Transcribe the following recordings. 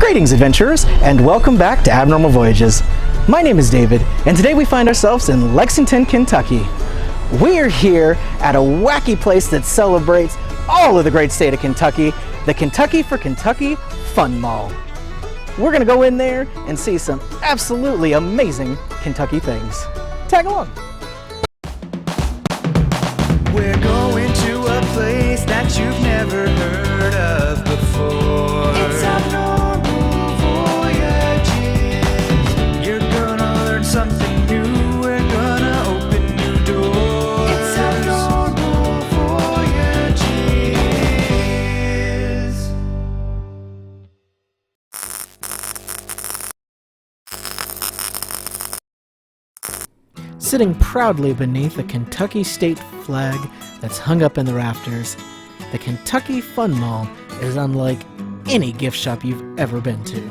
Greetings, adventurers, and welcome back to Abnormal Voyages. My name is David, and today we find ourselves in Lexington, Kentucky. We're here at a wacky place that celebrates all of the great state of Kentucky, the Kentucky for Kentucky Fun Mall. We're gonna go in there and see some absolutely amazing Kentucky things. Tag along. We're going to a place that you've never heard of before. It's Abnormal Voyages. You're gonna learn something new. We're gonna open new doors. It's Abnormal Voyages. Sitting proudly beneath a Kentucky state flag that's hung up in the rafters, the Kentucky Fun Mall is unlike any gift shop you've ever been to.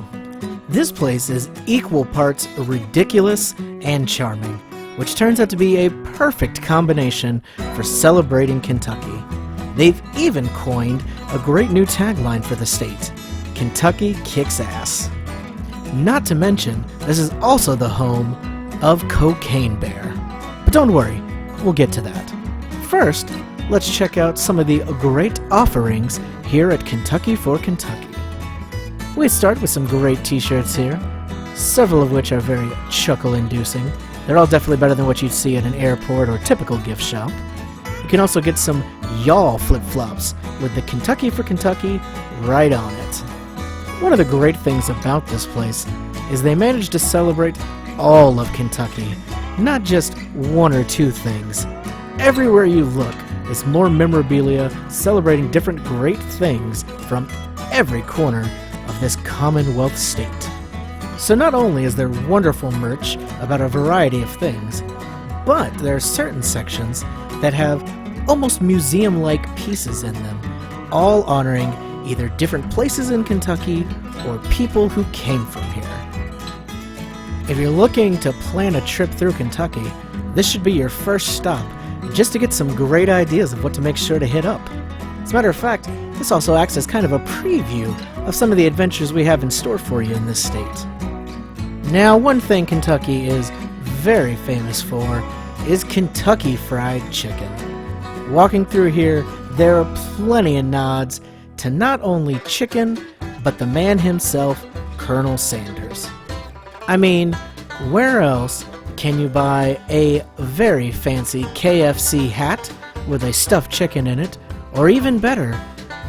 This place is equal parts ridiculous and charming, which turns out to be a perfect combination for celebrating Kentucky. They've even coined a great new tagline for the state: Kentucky kicks ass. Not to mention, this is also the home of Cocaine Bear. But don't worry, we'll get to that. First, let's check out some of the great offerings here at Kentucky for Kentucky. We start with some great t-shirts here, several of which are very chuckle-inducing. They're all definitely better than what you'd see at an airport or typical gift shop. You can also get some y'all flip-flops with the Kentucky for Kentucky right on it. One of the great things about this place is they managed to celebrate all of Kentucky, not just one or two things. Everywhere you look is more memorabilia celebrating different great things from every corner of this Commonwealth state. So not only is there wonderful merch about a variety of things, but there are certain sections that have almost museum-like pieces in them, all honoring either different places in Kentucky or people who came from here. If you're looking to plan a trip through Kentucky, this should be your first stop, just to get some great ideas of what to make sure to hit up. As a matter of fact, this also acts as kind of a preview of some of the adventures we have in store for you in this state. Now, one thing Kentucky is very famous for is Kentucky Fried Chicken. Walking through here, there are plenty of nods to not only chicken, but the man himself, Colonel Sanders. I mean, where else can you buy a very fancy KFC hat with a stuffed chicken in it, or even better,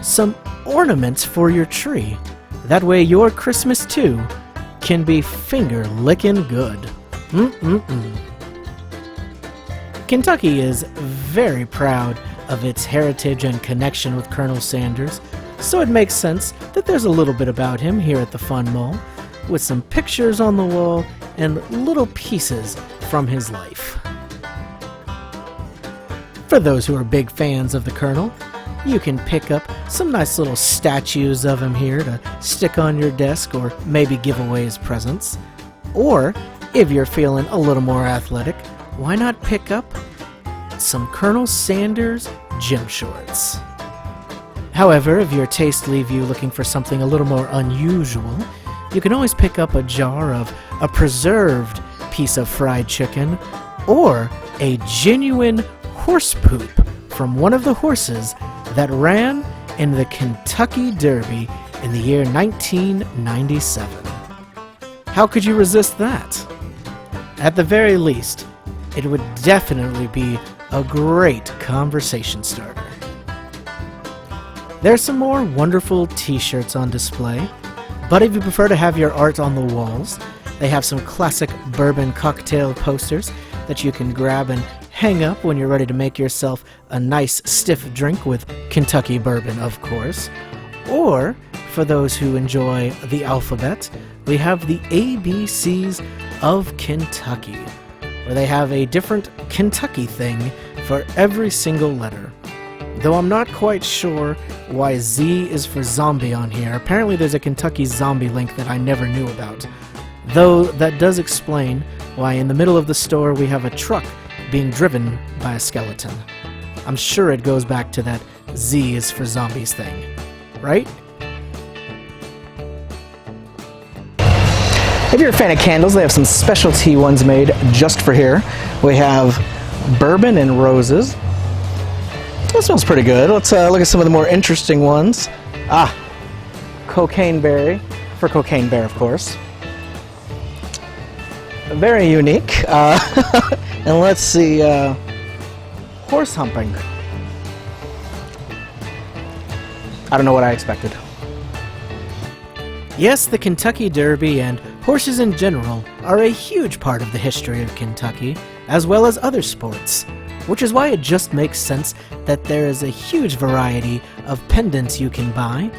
some ornaments for your tree? That way your Christmas too can be finger-licking good. Kentucky is very proud of its heritage and connection with Colonel Sanders, so it makes sense that there's a little bit about him here at the Fun Mall, with some pictures on the wall and little pieces from his life. For those who are big fans of the Colonel, you can pick up some nice little statues of him here to stick on your desk or maybe give away as presents. Or, if you're feeling a little more athletic, why not pick up some Colonel Sanders gym shorts? However, if your tastes leave you looking for something a little more unusual, you can always pick up a jar of a preserved piece of fried chicken or a genuine horse poop from one of the horses that ran in the Kentucky Derby in the year 1997. How could you resist that? At the very least, it would definitely be a great conversation starter. There's some more wonderful t-shirts on display, but if you prefer to have your art on the walls, they have some classic bourbon cocktail posters that you can grab and hang up when you're ready to make yourself a nice stiff drink with Kentucky bourbon, of course. Or, for those who enjoy the alphabet, we have the ABCs of Kentucky, where they have a different Kentucky thing for every single letter. Though I'm not quite sure why Z is for zombie on here. Apparently there's a Kentucky zombie link that I never knew about. Though that does explain why in the middle of the store we have a truck being driven by a skeleton. I'm sure it goes back to that Z is for zombies thing, right? If you're a fan of candles, they have some specialty ones made just for here. We have bourbon and roses. That smells pretty good. Let's look at some of the more interesting ones. Cocaine berry, for Cocaine Bear, of course. Very unique. And let's see, horse humping. I don't know what I expected. Yes, the Kentucky Derby and horses in general are a huge part of the history of Kentucky, as well as other sports, which is why it just makes sense that there is a huge variety of pendants you can buy,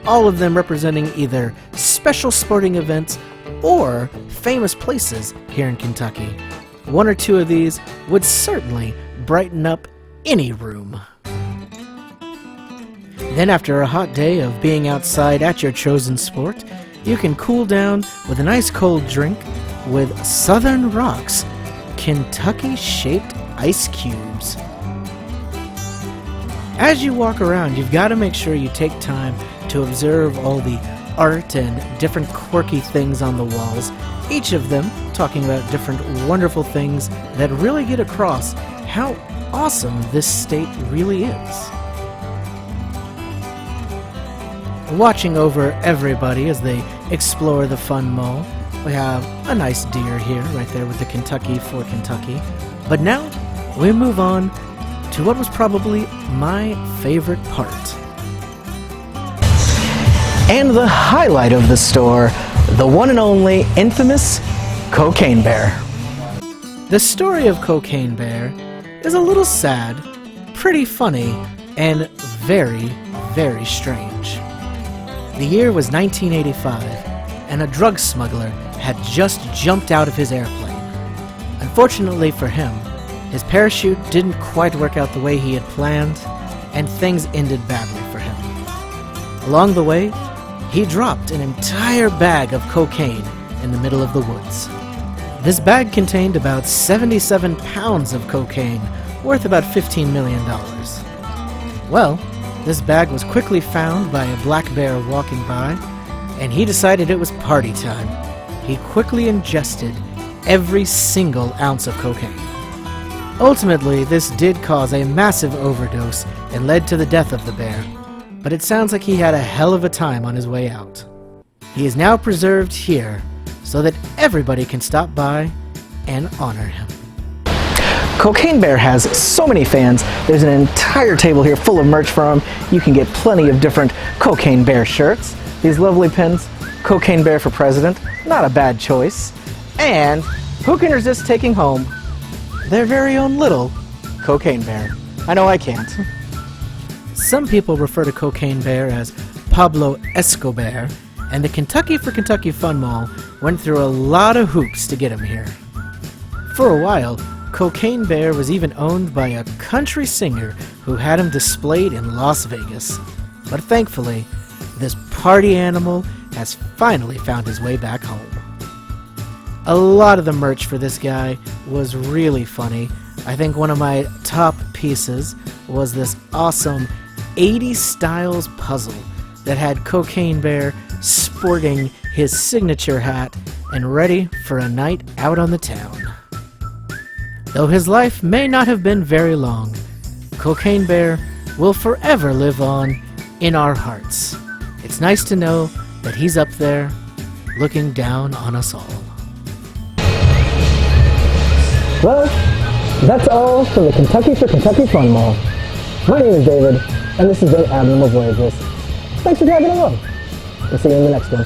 all of them representing either special sporting events or famous places here in Kentucky. One or two of these would certainly brighten up any room. Then after a hot day of being outside at your chosen sport, you can cool down with a nice cold drink with Southern Rocks Kentucky-shaped ice cubes. As you walk around, you've got to make sure you take time to observe all the art and different quirky things on the walls, each of them talking about different wonderful things that really get across how awesome this state really is. Watching over everybody as they explore the fun mall, we have a nice deer here, right there with the Kentucky for Kentucky. But now, we move on to what was probably my favorite part. And the highlight of the store, the one and only infamous Cocaine Bear. The story of Cocaine Bear is a little sad, pretty funny, and very, very strange. The year was 1985, and a drug smuggler had just jumped out of his airplane. Unfortunately for him, his parachute didn't quite work out the way he had planned, and things ended badly for him. Along the way, he dropped an entire bag of cocaine in the middle of the woods. This bag contained about 77 pounds of cocaine, worth about $15 million. Well, this bag was quickly found by a black bear walking by, and he decided it was party time. He quickly ingested every single ounce of cocaine. Ultimately, this did cause a massive overdose and led to the death of the bear, but it sounds like he had a hell of a time on his way out. He is now preserved here so that everybody can stop by and honor him. Cocaine Bear has so many fans. There's an entire table here full of merch for him. You can get plenty of different Cocaine Bear shirts. These lovely pins, Cocaine Bear for President, not a bad choice. And who can resist taking home their very own little Cocaine Bear? I know I can't. Some people refer to Cocaine Bear as Pablo Escobar, and the Kentucky for Kentucky Fun Mall went through a lot of hoops to get him here. For a while, Cocaine Bear was even owned by a country singer who had him displayed in Las Vegas. But thankfully, this party animal has finally found his way back home. A lot of the merch for this guy was really funny. I think one of my top pieces was this awesome 80s styles puzzle that had Cocaine Bear sporting his signature hat and ready for a night out on the town. Though his life may not have been very long, Cocaine Bear will forever live on in our hearts. It's nice to know that he's up there looking down on us all. Well, that's all from the Kentucky for Kentucky Fun Mall. My name is David, and this has been Abnormal Voyages. Thanks for driving along. We'll see you in the next one.